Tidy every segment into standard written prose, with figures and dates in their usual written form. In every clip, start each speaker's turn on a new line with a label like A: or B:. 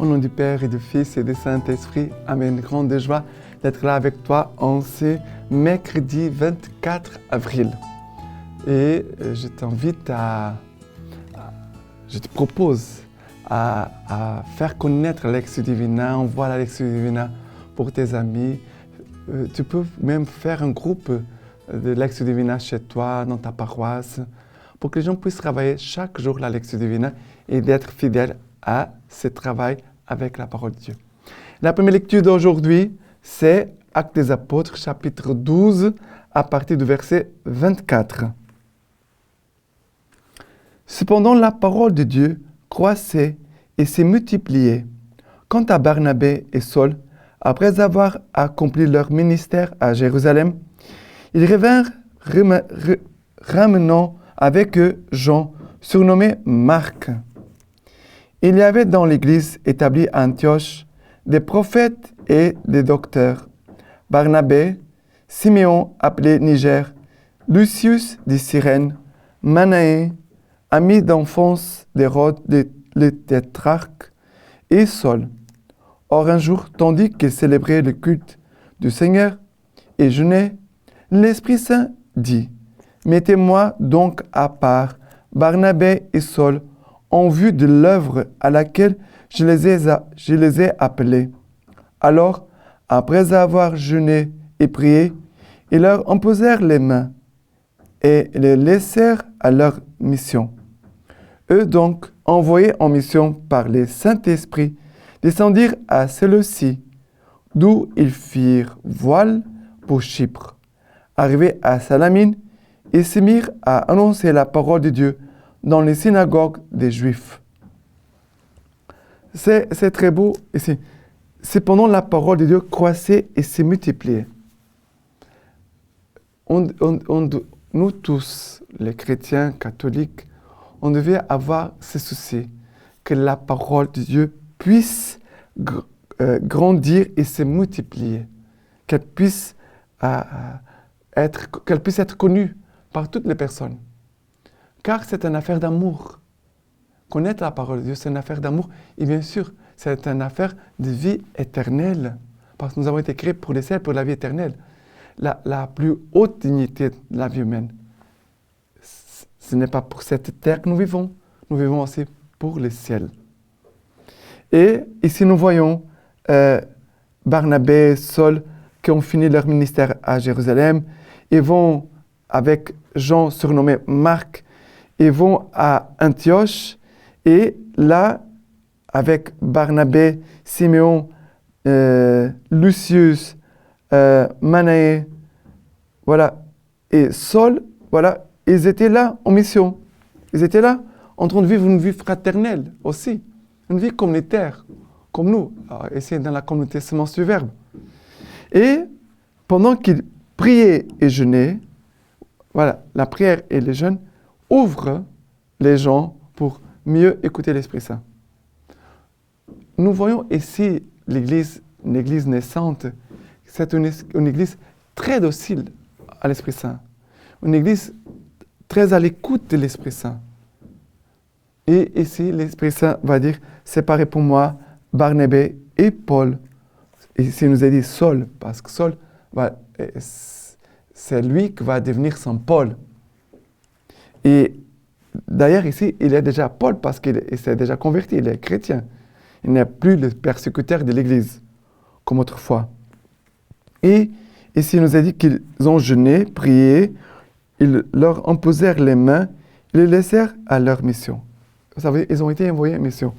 A: nom du Père et du Fils et du Saint-Esprit. Amen. Grande joie d'être là avec toi en ce mercredi 24 avril. Et je te propose à faire connaître Lectio Divina. Envoie la Lectio Divina pour tes amis. Tu peux même faire un groupe de Lectio Divina chez toi, dans ta paroisse, pour que les gens puissent travailler chaque jour la Lectio Divina et d'être fidèles à ce travail avec la parole de Dieu. La première lecture d'aujourd'hui, c'est Actes des Apôtres, chapitre 12, à partir du verset 24. Cependant, la parole de Dieu croissait et s'est multipliée. Quant à Barnabé et Saul, après avoir accompli leur ministère à Jérusalem, ils revinrent ramenant avec eux Jean, surnommé Marc. Il y avait dans l'église établie à Antioche des prophètes et des docteurs. Barnabé, Siméon appelé Niger, Lucius de Cyrène, Manaé, ami d'enfance d'Hérode le tétrarque, et Saul. Or un jour, tandis qu'ils célébraient le culte du Seigneur et jeûnaient, l'Esprit Saint dit, « Mettez-moi donc à part Barnabé et Saul en vue de l'œuvre à laquelle je les ai appelés. » Alors, après avoir jeûné et prié, ils leur imposèrent les mains et les laissèrent à leur mission. Eux donc, envoyés en mission par le Saint-Esprit, descendirent à Séleucie, d'où ils firent voile pour Chypre. Arrivés à Salamine, ils se mirent à annoncer la parole de Dieu dans les synagogues des Juifs. C'est très beau ici. Cependant, la parole de Dieu croissait et se multipliait. Nous tous, les chrétiens catholiques, on devait avoir ce souci que la parole de Dieu puisse grandir et se multiplier, qu'elle puisse être connue par toutes les personnes. Car c'est une affaire d'amour. Connaître la parole de Dieu, c'est une affaire d'amour. Et bien sûr, c'est une affaire de vie éternelle. Parce que nous avons été créés pour les ciels, pour la vie éternelle. La plus haute dignité de la vie humaine. Ce n'est pas pour cette terre que nous vivons aussi pour le ciel. Et ici, nous voyons Barnabé et Saul qui ont fini leur ministère à Jérusalem. Ils vont avec Jean, surnommé Marc, ils vont à Antioche. Et là, avec Barnabé, Siméon, Lucius, Manaé, voilà, et Saul, voilà, ils étaient là en mission. Ils étaient là en train de vivre une vie fraternelle aussi, une vie communautaire, comme nous, ici dans la communauté Semence du Verbe. Et pendant qu'ils priaient et jeûnaient, voilà, la prière et le jeûne ouvrent les gens pour mieux écouter l'Esprit Saint. Nous voyons ici l'Église, une Église naissante. C'est une Église très docile à l'Esprit Saint. Une Église très à l'écoute de l'Esprit Saint. Et ici, l'Esprit Saint va dire, séparez pour moi Barnabé et Paul. Et ici, il nous a dit Saul, parce que Saul, c'est lui qui va devenir Saint Paul. Et d'ailleurs, ici, il est déjà Paul parce qu'il s'est déjà converti, il est chrétien. Il n'est plus le persécuteur de l'Église, comme autrefois. Et ici, il nous a dit qu'ils ont jeûné, prié, ils leur imposèrent les mains, ils les laissèrent à leur mission. Vous savez, ils ont été envoyés en mission.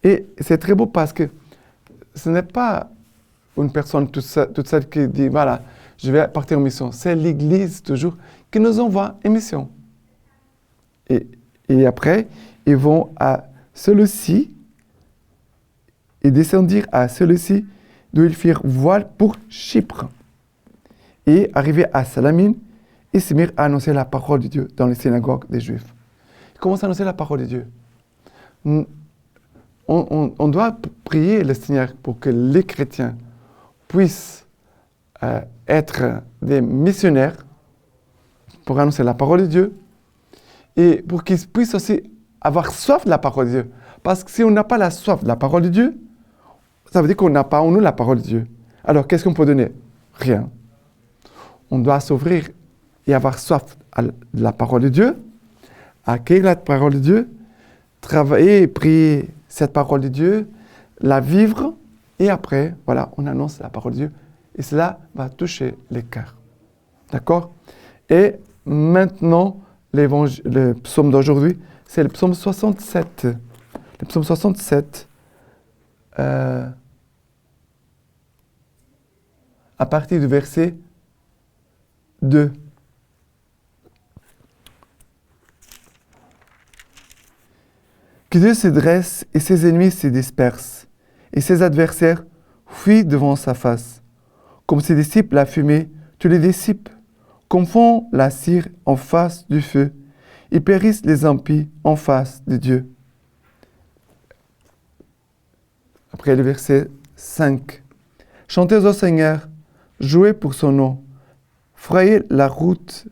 A: Et c'est très beau parce que ce n'est pas une personne toute seule qui dit, voilà, je vais partir en mission. C'est l'Église toujours qui nous envoie en mission. Et après, ils vont à celui-ci, et descendirent à celui-ci, d'où ils firent voile pour Chypre. Et arrivés à Salamine, ils se mirent à annoncer la parole de Dieu dans les synagogues des Juifs. Ils commencent à annoncer la parole de Dieu. On doit prier le Seigneur pour que les chrétiens puissent être des missionnaires pour annoncer la parole de Dieu et pour qu'ils puissent aussi avoir soif de la parole de Dieu. Parce que si on n'a pas la soif de la parole de Dieu, ça veut dire qu'on n'a pas en nous la parole de Dieu. Alors, qu'est-ce qu'on peut donner? Rien. On doit s'ouvrir et avoir soif de la parole de Dieu, accueillir la parole de Dieu, travailler et prier cette parole de Dieu, la vivre, et après, voilà, on annonce la parole de Dieu. Et cela va toucher les cœurs. D'accord? Et maintenant, le psaume d'aujourd'hui, c'est le psaume 67. Le psaume 67, à partir du verset 2. Que Dieu se dresse et ses ennemis se dispersent, et ses adversaires fuient devant sa face. Comme se dissipe la fumée, tu les dissipes. Comme fond la cire en face du feu, ils périssent les impies en face de Dieu. Après le verset 5. Chantez au Seigneur, jouez pour son nom. Frayez la route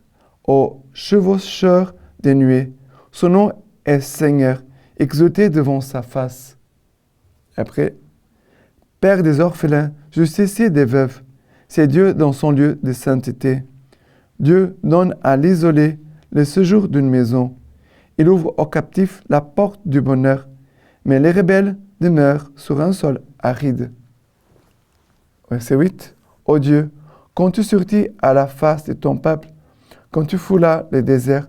A: aux chevaucheurs des nuées. Son nom est Seigneur, exalté devant sa face. Après, Père des orphelins, justicier des veuves, c'est Dieu dans son lieu de sainteté. Dieu donne à l'isolé le séjour d'une maison. Il ouvre aux captifs la porte du bonheur, mais les rebelles demeurent sur un sol aride. Verset 8. Ô Dieu, quand tu sortis à la face de ton peuple, quand tu foulas le désert,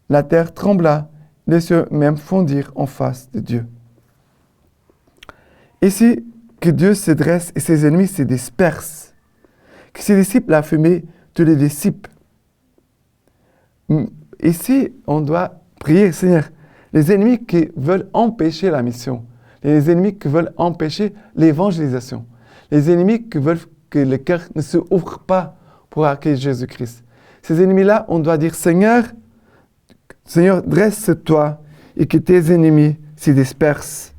A: la terre trembla, les cieux même fondirent en face de Dieu. Ici, que Dieu se dresse et ses ennemis se dispersent. Que se dissipe la fumée, tu les dissipes. Ici, on doit prier, Seigneur, les ennemis qui veulent empêcher la mission, les ennemis qui veulent empêcher l'évangélisation, les ennemis qui veulent que le cœur ne se ouvre pas pour accueillir Jésus-Christ. Ces ennemis-là, on doit dire, Seigneur, dresse-toi et que tes ennemis se dispersent.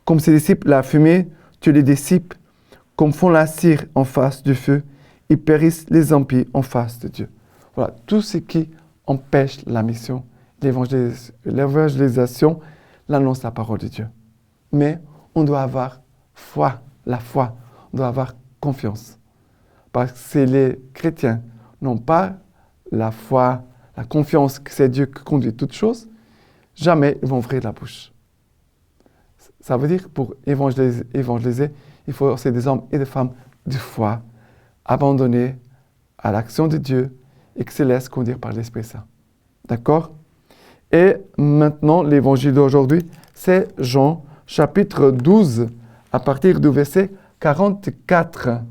A: Comme se dissipe la fumée, tu les dissipes, comme font la cire en face du feu, ils périssent les impies en face de Dieu. Voilà, tout ce qui empêche la mission, l'évangélisation, l'annonce de la parole de Dieu. Mais on doit avoir foi, la foi, on doit avoir confiance. Parce que si les chrétiens n'ont pas la foi, la confiance que c'est Dieu qui conduit toutes choses, jamais ils vont ouvrir la bouche. Ça veut dire pour évangéliser, il faut aussi des hommes et des femmes de foi, abandonnés à l'action de Dieu et qui se laissent conduire par l'Esprit Saint. D'accord? Et maintenant, l'évangile d'aujourd'hui, c'est Jean, chapitre 12, à partir du verset 44.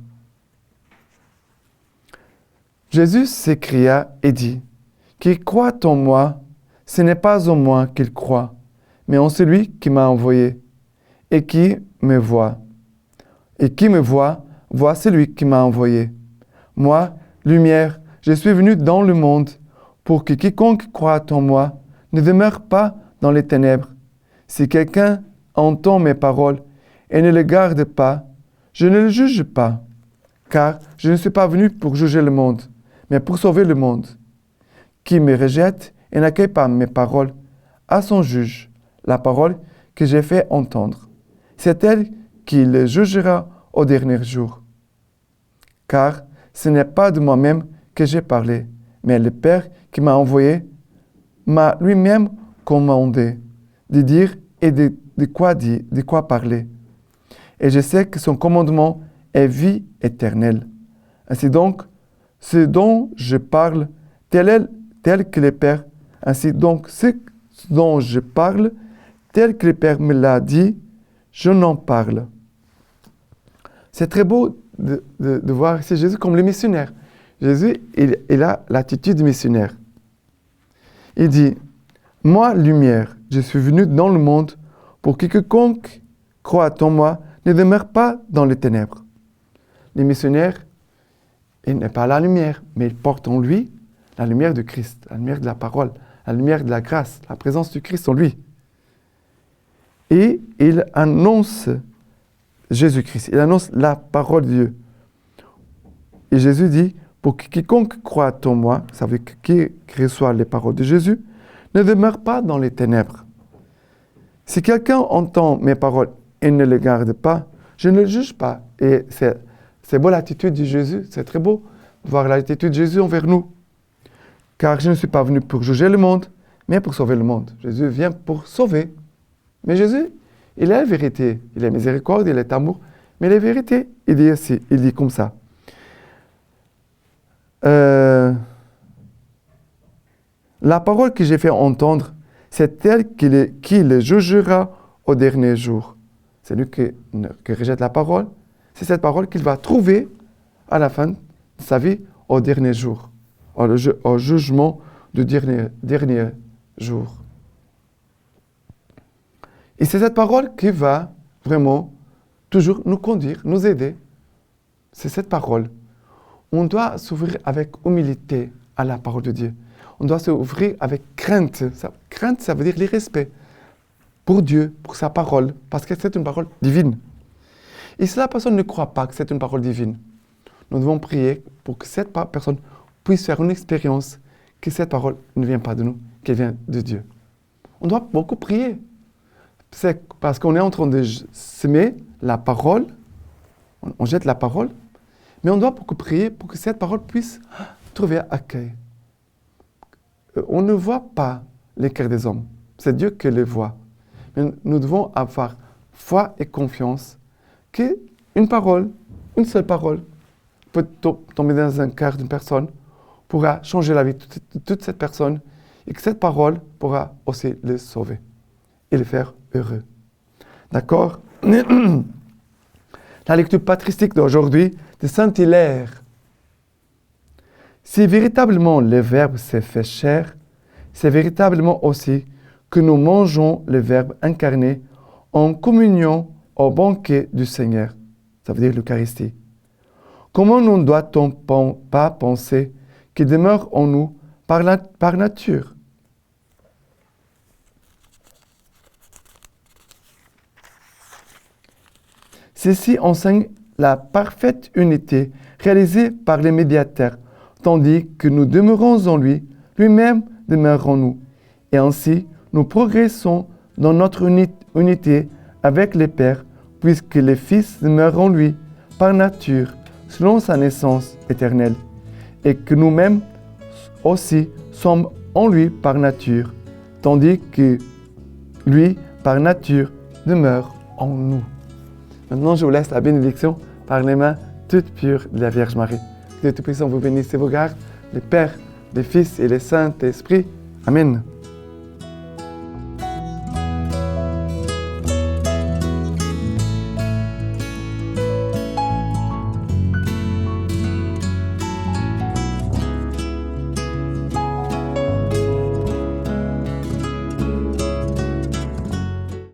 A: Jésus s'écria et dit, « Qui croit en moi, ce n'est pas en moi qu'il croit, mais en celui qui m'a envoyé, et qui me voit. Et qui me voit celui qui m'a envoyé. Moi, lumière, je suis venu dans le monde, pour que quiconque croit en moi ne demeure pas dans les ténèbres. Si quelqu'un entend mes paroles et ne les garde pas, je ne le juge pas, car je ne suis pas venu pour juger le monde, mais pour sauver le monde. Qui me rejette et n'accueille pas mes paroles, à son juge, la parole que j'ai fait entendre. C'est elle qui le jugera au dernier jour. Car ce n'est pas de moi-même que j'ai parlé, mais le Père qui m'a envoyé m'a lui-même commandé de dire et de quoi parler. Et je sais que son commandement est vie éternelle. Ainsi donc, ce dont je parle, tel que le Père, ainsi donc ce dont je parle, tel que le Père me l'a dit, je n'en parle. C'est très beau de voir ici Jésus comme le missionnaire. Jésus, il a l'attitude missionnaire. Il dit, « Moi, lumière, je suis venu dans le monde pour que quiconque croit en moi ne demeure pas dans les ténèbres. » Les missionnaires, il n'est pas la lumière, mais il porte en lui la lumière de Christ, la lumière de la parole, la lumière de la grâce, la présence du Christ en lui. Et il annonce Jésus-Christ, il annonce la parole de Dieu. Et Jésus dit, pour que quiconque croit en moi, ça veut dire qui reçoit les paroles de Jésus, ne demeure pas dans les ténèbres. Si quelqu'un entend mes paroles et ne les garde pas, Je ne le juge pas. Et c'est beau l'attitude de Jésus, c'est très beau de voir l'attitude de Jésus envers nous. Car je ne suis pas venu pour juger le monde, mais pour sauver le monde. Jésus vient pour sauver. Mais Jésus, il est la vérité. Il est miséricorde, il est amour. Mais la vérité, il dit comme ça. La parole que j'ai fait entendre, c'est elle qui le jugera au dernier jour. C'est lui qui rejette la parole. C'est cette parole qu'il va trouver à la fin de sa vie au dernier jour, au jugement du dernier jour. Et c'est cette parole qui va vraiment toujours nous conduire, nous aider. C'est cette parole. On doit s'ouvrir avec humilité à la parole de Dieu. On doit s'ouvrir avec crainte. Crainte, ça veut dire l'irrespect pour Dieu, pour sa parole, parce que c'est une parole divine. Et si la personne ne croit pas que c'est une parole divine, nous devons prier pour que cette personne puisse faire une expérience que cette parole ne vient pas de nous, qu'elle vient de Dieu. On doit beaucoup prier. C'est parce qu'on est en train de semer la parole, on jette la parole, mais on doit beaucoup prier pour que cette parole puisse trouver accueil. On ne voit pas les cœurs des hommes, c'est Dieu qui les voit. Mais nous devons avoir foi et confiance qu'une parole, une seule parole, peut tomber dans un cœur d'une personne, pourra changer la vie de toute cette personne, et que cette parole pourra aussi le sauver et le faire heureux. D'accord? La lecture patristique d'aujourd'hui de Saint-Hilaire. Si véritablement le Verbe s'est fait chair, c'est véritablement aussi que nous mangeons le Verbe incarné en communion au banquet du Seigneur. Ça veut dire l'Eucharistie. Comment ne doit-on pas penser qu'il demeure en nous par nature? Ceci enseigne la parfaite unité réalisée par les médiateurs, tandis que nous demeurons en lui, lui-même demeure en nous. Et ainsi, nous progressons dans notre unité avec le Père, puisque le Fils demeure en lui par nature, selon sa naissance éternelle, et que nous-mêmes aussi sommes en lui par nature, tandis que lui, par nature, demeure en nous. Maintenant, je vous laisse la bénédiction par les mains toutes pures de la Vierge Marie. Que Dieu Tout-Puissant vous bénisse et vous garde, le Père, le Fils et le Saint-Esprit. Amen.